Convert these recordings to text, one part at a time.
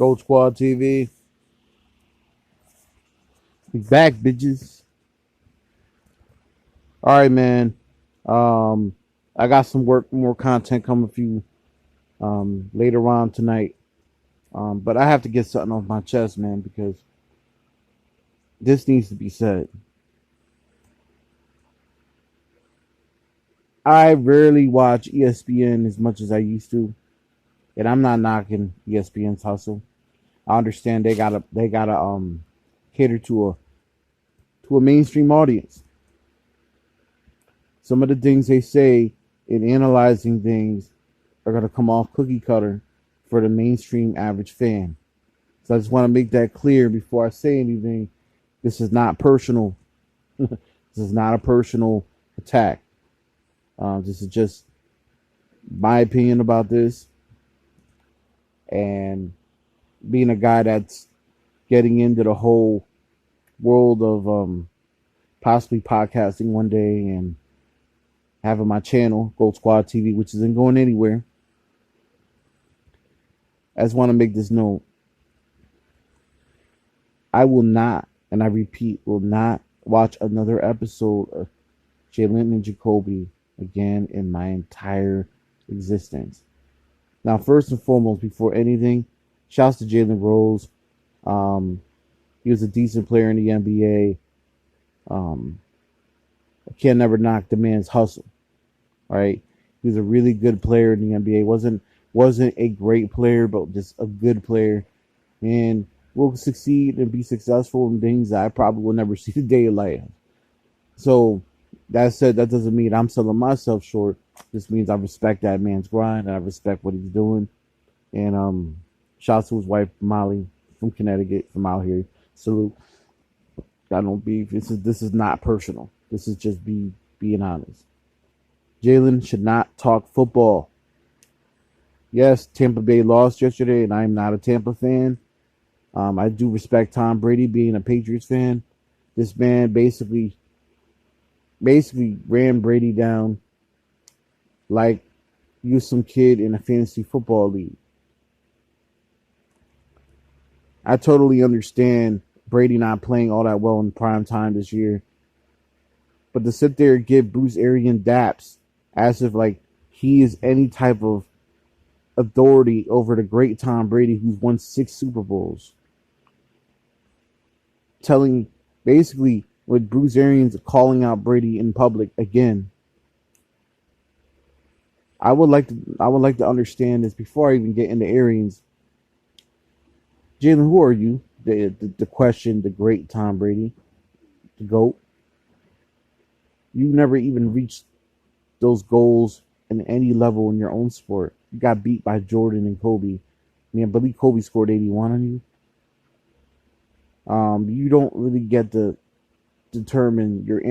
Gold Squad TV. We back, bitches. All right, man. Um, I got some more content coming for you later on tonight. But I have to get something off my chest, man, because this needs to be said. I rarely watch ESPN as much as I used to, and I'm not knocking ESPN's hustle. I understand they gotta cater to a mainstream audience. Some of the things they say in analyzing things are going to come off cookie cutter for the mainstream average fan. So I just want to make that clear before I say anything. This is not personal. This is not a personal attack. This is just my opinion about this. And being a guy that's getting into the whole world of possibly podcasting one day and having my channel, Gold Squad TV, which isn't going anywhere. I just want to make this note. I will not, and I repeat, will not watch another episode of Jalen Jacoby again in my entire existence. Now, first and foremost, before anything, shouts to Jalen Rose. He was a decent player in the NBA. I can't never knock the man's hustle. Right? He was a really good player in the NBA. Wasn't a great player, but just a good player. And will succeed and be successful in things that I probably will never see the day of light. So that said, that doesn't mean I'm selling myself short. This means I respect that man's grind and I respect what he's doing. And shouts to his wife Molly from Connecticut, from out here. Salute. I don't beef. This is not personal. This is just being honest. Jalen should not talk football. Yes, Tampa Bay lost yesterday, and I'm not a Tampa fan. I do respect Tom Brady being a Patriots fan. This man basically ran Brady down like he was some kid in a fantasy football league. I totally understand Brady not playing all that well in prime time this year. But to sit there and give Bruce Arians daps as if like he is any type of authority over the great Tom Brady who's won 6 Super Bowls. Telling basically with Bruce Arians calling out Brady in public again. I would like to understand this before I even get into Arians. Jalen, who are you? The question, the great Tom Brady, the GOAT. You never even reached those goals in any level in your own sport. You got beat by Jordan and Kobe. I believe Kobe scored 81 on you. You don't really get to determine your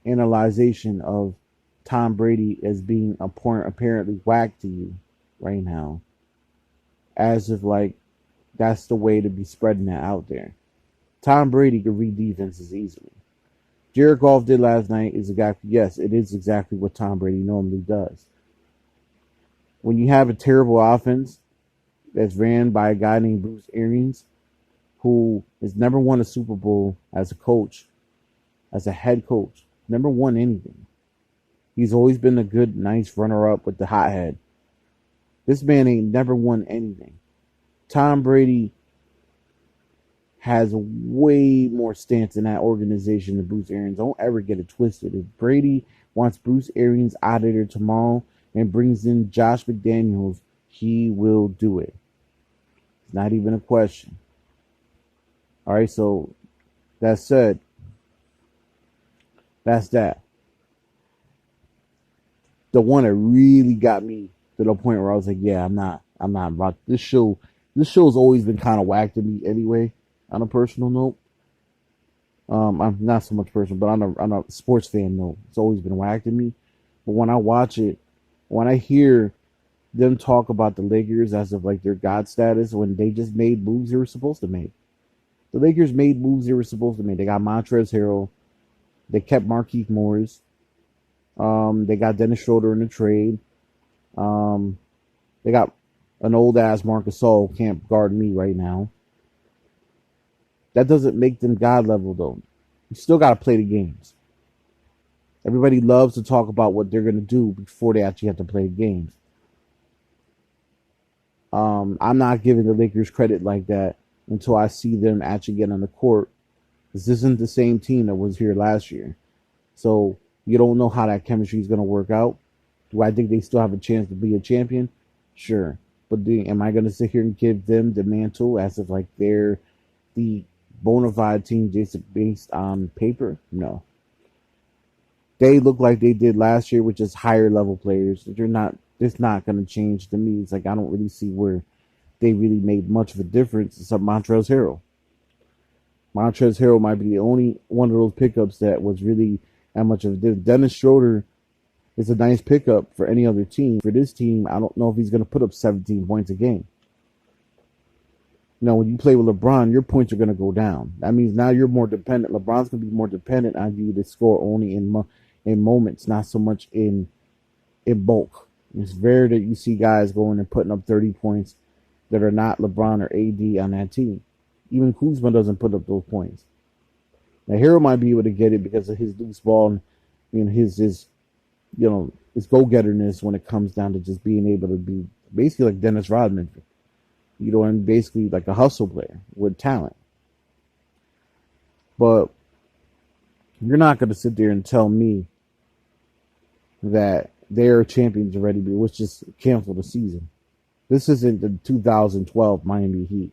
analyzation of Tom Brady as being apparently whack to you right now. As if like that's the way to be spreading that out there. Tom Brady could read defenses easily. Jared Goff did last night is exactly, yes, it is exactly what Tom Brady normally does. When you have a terrible offense that's ran by a guy named Bruce Arians, who has never won a Super Bowl as a coach, as a head coach, never won anything. He's always been a good, nice runner-up with the hothead. This man ain't never won anything. Tom Brady has way more stance in that organization than Bruce Arians. Don't ever get it twisted. If Brady wants Bruce Arians out of there tomorrow and brings in Josh McDaniels, he will do it. It's not even a question. All right, so that said, that's that. The one that really got me to the point where I was like, yeah, I'm not about this show. This show's always been kind of whack to me anyway. On a personal note, I'm not so much personal, but on a sports fan note, it's always been whack to me. But when I watch it, when I hear them talk about the Lakers as of like their god status, when they just made moves they were supposed to make. The Lakers made moves they were supposed to make. They got Montrezl Harrell. They kept Markieff Morris. They got Dennis Schroeder in the trade. They got An old ass Marcus Gasol can't guard me right now. That doesn't make them God level though. You still got to play the games. Everybody loves to talk about what they're going to do before they actually have to play games. I'm not giving the Lakers credit like that until I see them actually get on the court. This isn't the same team that was here last year. So you don't know how that chemistry is going to work out. Do I think they still have a chance to be a champion? Sure. But am I going to sit here and give them the mantle as if like they're the bona fide team just based on paper? No. They look like they did last year with just higher level players. They're not. It's not going to change to me. It's like I don't really see where they really made much of a difference except Montrezl Harrell. Montrezl Harrell might be the only one of those pickups that was really that much of a difference. Dennis Schroeder is a nice pickup for any other team. For this team, I don't know if he's going to put up 17 points a game. You know, when you play with LeBron, your points are going to go down. That means now you're more dependent. LeBron's going to be more dependent on you to score only in moments, not so much in bulk. It's rare that you see guys going and putting up 30 points that are not LeBron or AD on that team. Even Kuzma doesn't put up those points. Now, Hero might be able to get it because of his loose ball and his go-getterness when it comes down to just being able to be basically like Dennis Rodman, and basically like a hustle player with talent. But you're not going to sit there and tell me that they're champions already, but let's just cancel the season. This isn't the 2012 Miami Heat.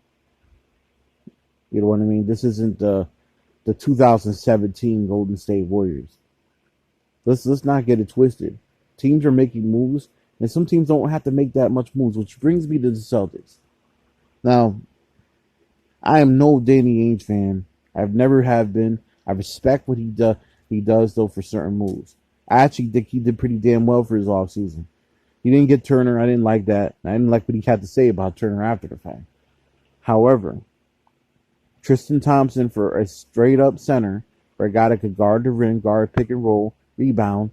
You know what I mean? This isn't the 2017 Golden State Warriors. Let's not get it twisted. Teams are making moves, and some teams don't have to make that much moves, which brings me to the Celtics. Now, I am no Danny Ainge fan. I've never have been. I respect what he does though for certain moves. I actually think he did pretty damn well for his offseason. He didn't get Turner. I didn't like that. I didn't like what he had to say about Turner after the fact. However, Tristan Thompson for a straight-up center, for a guy that could guard the rim, guard, pick and roll, rebound.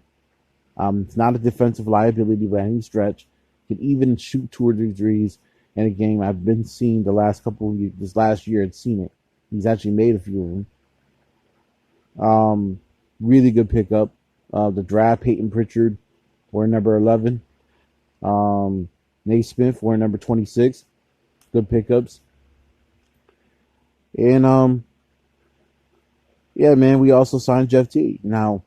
It's not a defensive liability by any stretch. Can even shoot 2 or 3 threes in a game. I've been seeing the last couple of years. This last year, I'd seen it. He's actually made a few of them. Really good pickup. The draft, Peyton Pritchard, we're number 11. Naismith, we're number 26. Good pickups. And yeah, man, we also signed Jeff T. Now,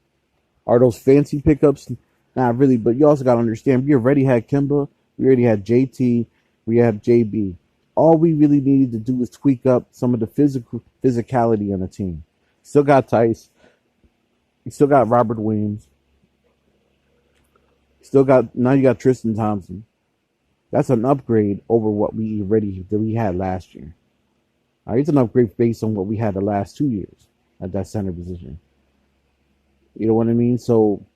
are those fancy pickups? Not really, but you also got to understand, we already had Kimba, we already had JT, we have JB. All we really needed to do is tweak up some of the physicality on the team. Still got Tice. You still got Robert Williams. Now you got Tristan Thompson. That's an upgrade over what we had last year. It's an upgrade based on what we had the last 2 years at that center position. You know what I mean? So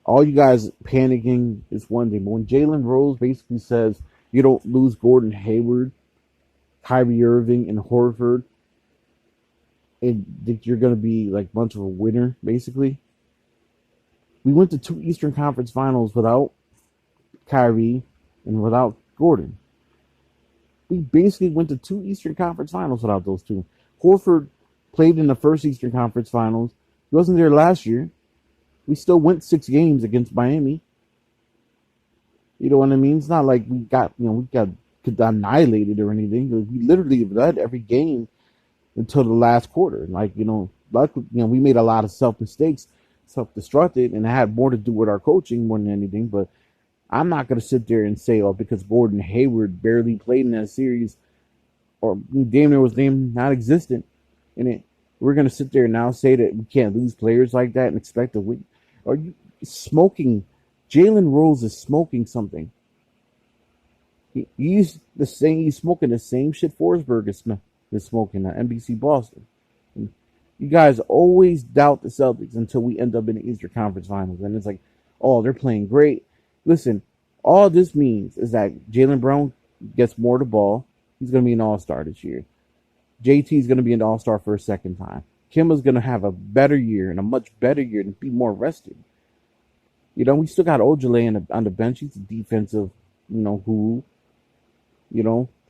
all you guys panicking is one thing. But when Jalen Rose basically says you don't lose Gordon Hayward, Kyrie Irving, and Horford, and think you're going to be like a bunch of a winner, basically. We went to 2 Eastern Conference Finals without Kyrie and without Gordon. We basically went to 2 Eastern Conference Finals without those two. Horford played in the first Eastern Conference Finals. He wasn't there last year. We still went 6 games against Miami. You know what I mean? It's not like we got annihilated or anything. We literally led every game until the last quarter. Luckily, we made a lot of self-mistakes, self-destructed, and it had more to do with our coaching more than anything. But I'm not going to sit there and say, because Gordon Hayward barely played in that series, or damn near was not existent in it, we're going to sit there and now say that we can't lose players like that and expect to win. Are you smoking? Jalen Rose is smoking something. He's smoking the same shit Forsberg is smoking at NBC Boston. And you guys always doubt the Celtics until we end up in the Eastern Conference Finals. And it's like, oh, they're playing great. Listen, all this means is that Jaylen Brown gets more the ball. He's going to be an all-star this year. JT is going to be an all-star for a second time. Kimba's going to have a better year and a much better year and be more rested. We still got Ojale on the bench. He's a defensive, who,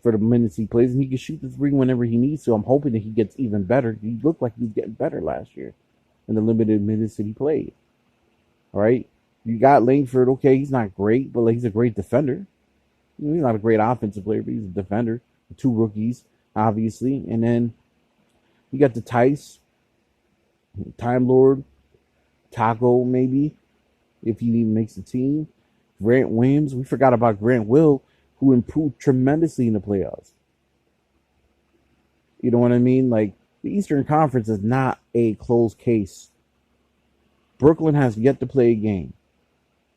for the minutes he plays, and he can shoot the three whenever he needs to. I'm hoping that he gets even better. He looked like he was getting better last year in the limited minutes that he played. All right, you got Langford. Okay, he's not great, but he's a great defender. He's not a great offensive player, but he's a defender. The two rookies, obviously, and then you got the Tice, Time Lord, Taco, maybe if he even makes the team. Grant Williams. We forgot about Grant Will, who improved tremendously in the playoffs. You know what I mean? Like, the Eastern Conference is not a closed case. Brooklyn has yet to play a game.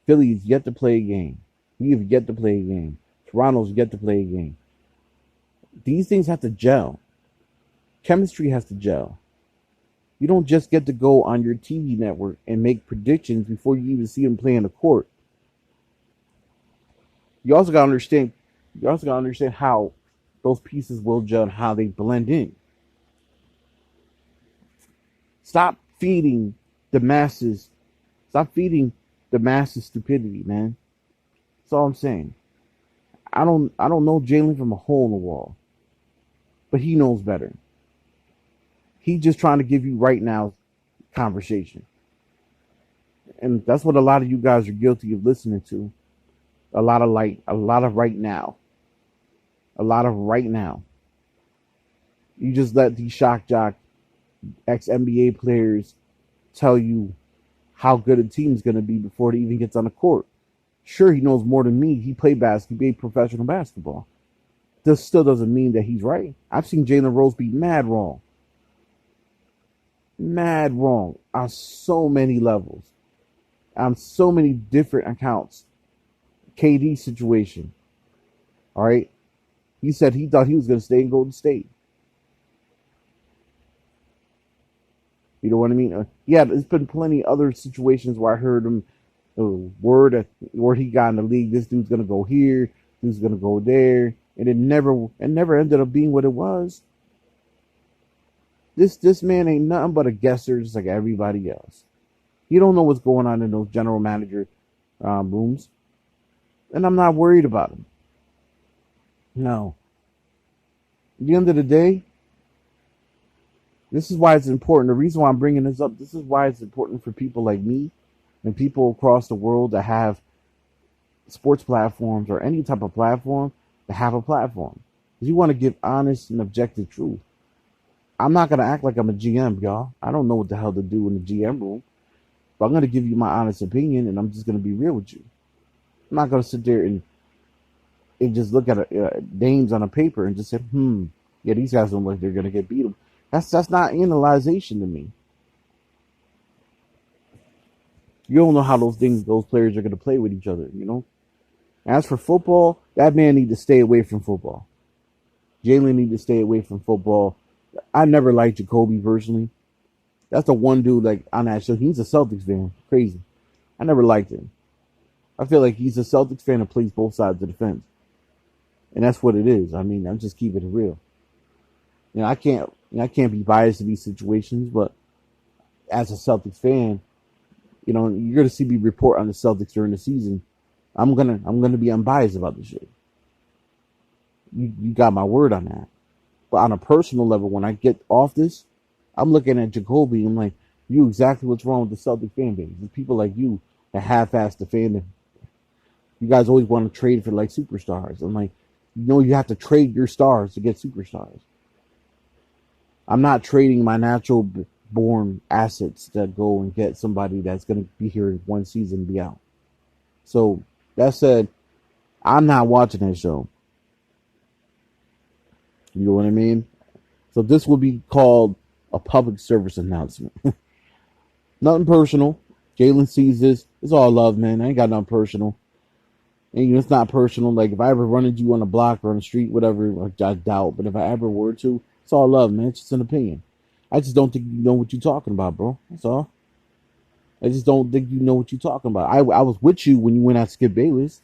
Philly's yet to play a game. We have yet to play a game. Toronto's yet to play a game. These things have to gel. Chemistry has to gel. You don't just get to go on your TV network and make predictions before you even see them play in the court. You also gotta understand. How those pieces will gel and how they blend in. Stop feeding the masses. Stop feeding the masses stupidity, man. That's all I'm saying. I don't know Jalen from a hole in the wall, but he knows better. He's just trying to give you right now conversation, and that's what a lot of you guys are guilty of listening to. A lot of right now. A lot of right now. You just let these shock jock ex-NBA players tell you how good a team's going to be before it even gets on the court. Sure, he knows more than me. He played professional basketball. This still doesn't mean that he's right. I've seen Jalen Rose be mad wrong. Mad wrong on so many levels. On so many different accounts. KD situation. All right. He said he thought he was going to stay in Golden State. You know what I mean? Yeah, there's been plenty of other situations where I heard him word he got in the league. This dude's going to go here. Dude's going to go there. And it never ended up being what it was. This man ain't nothing but a guesser just like everybody else. You don't know what's going on in those general manager rooms. And I'm not worried about him. No. At the end of the day, this is why it's important. The reason why I'm bringing this up, this is why it's important for people like me and people across the world that have sports platforms or any type of platform to have a platform. Because you want to give honest and objective truth. I'm not going to act like I'm a GM, y'all. I don't know what the hell to do in the GM room. But I'm going to give you my honest opinion, and I'm just going to be real with you. I'm not going to sit there and just look at names on a paper and just say, yeah, these guys don't look like they're going to get beat. That's not analyzation to me. You don't know how those players are going to play with each other, you know? As for football, that man need to stay away from football. Jalen need to stay away from football. I never liked Jacoby personally. That's the one dude like on that show. He's a Celtics fan. Crazy. I never liked him. I feel like he's a Celtics fan that plays both sides of the fence. And that's what it is. I mean, I'm just keeping it real. You know, I can't be biased in these situations, but as a Celtics fan, you know, you're gonna see me report on the Celtics during the season. I'm gonna be unbiased about the shit. You got my word on that. But on a personal level, when I get off this, I'm looking at Jacoby. I'm like, you exactly what's wrong with the Celtic fan base. There's people like you that half-ass the fandom. You guys always want to trade for like superstars. I'm like, you have to trade your stars to get superstars. I'm not trading my natural born assets to go and get somebody that's going to be here in one season and be out. So that said, I'm not watching that show. You know what I mean? So this will be called a public service announcement. Nothing personal. Jalen sees this. It's all love, man. I ain't got nothing personal. And it's not personal. Like, if I ever run into you on the block or on the street, whatever, I doubt. But if I ever were to, it's all love, man. It's just an opinion. I just don't think you know what you're talking about, bro. That's all. I just don't think you know what you're talking about. I was with you when you went at Skip Bayless.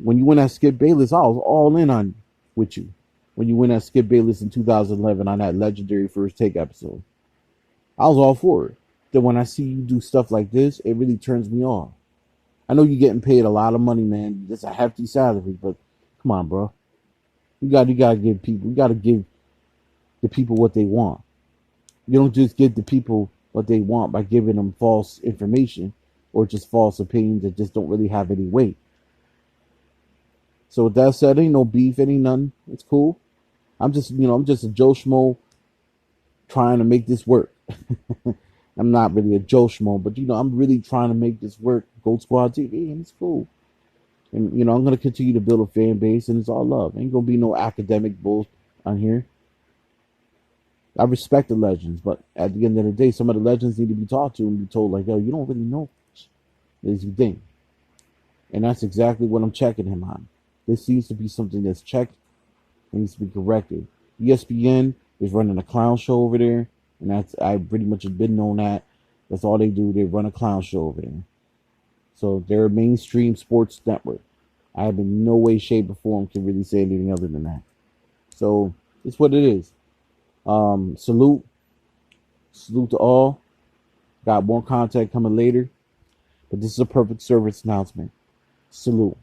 When you went at Skip Bayless, I was all in on with you. When you went at Skip Bayless in 2011 on that legendary First Take episode. I was all for it. Then when I see you do stuff like this, it really turns me off. I know you're getting paid a lot of money, man. That's a hefty salary, but come on, bro. You gotta give the people what they want. You don't just give the people what they want by giving them false information or just false opinions that just don't really have any weight. So with that said, ain't no beef, ain't none. It's cool. I'm just a Joe Schmo trying to make this work. I'm not really a Joe Schmo, but I'm really trying to make this work. Gold Squad TV, and it's cool. And I'm gonna continue to build a fan base, and it's all love. Ain't gonna be no academic bull on here. I respect the legends, but at the end of the day, some of the legends need to be talked to and be told, like, yo, you don't really know as you think. And that's exactly what I'm checking him on. This seems to be something that's checked and needs to be corrected. ESPN is running a clown show over there, and I pretty much have been known that. That's all they do. They run a clown show over there. So they're a mainstream sports network. I have in no way, shape, or form can really say anything other than that. So it's what it is. Salute to all. Got more content coming later, but this is a perfect service announcement. Salute.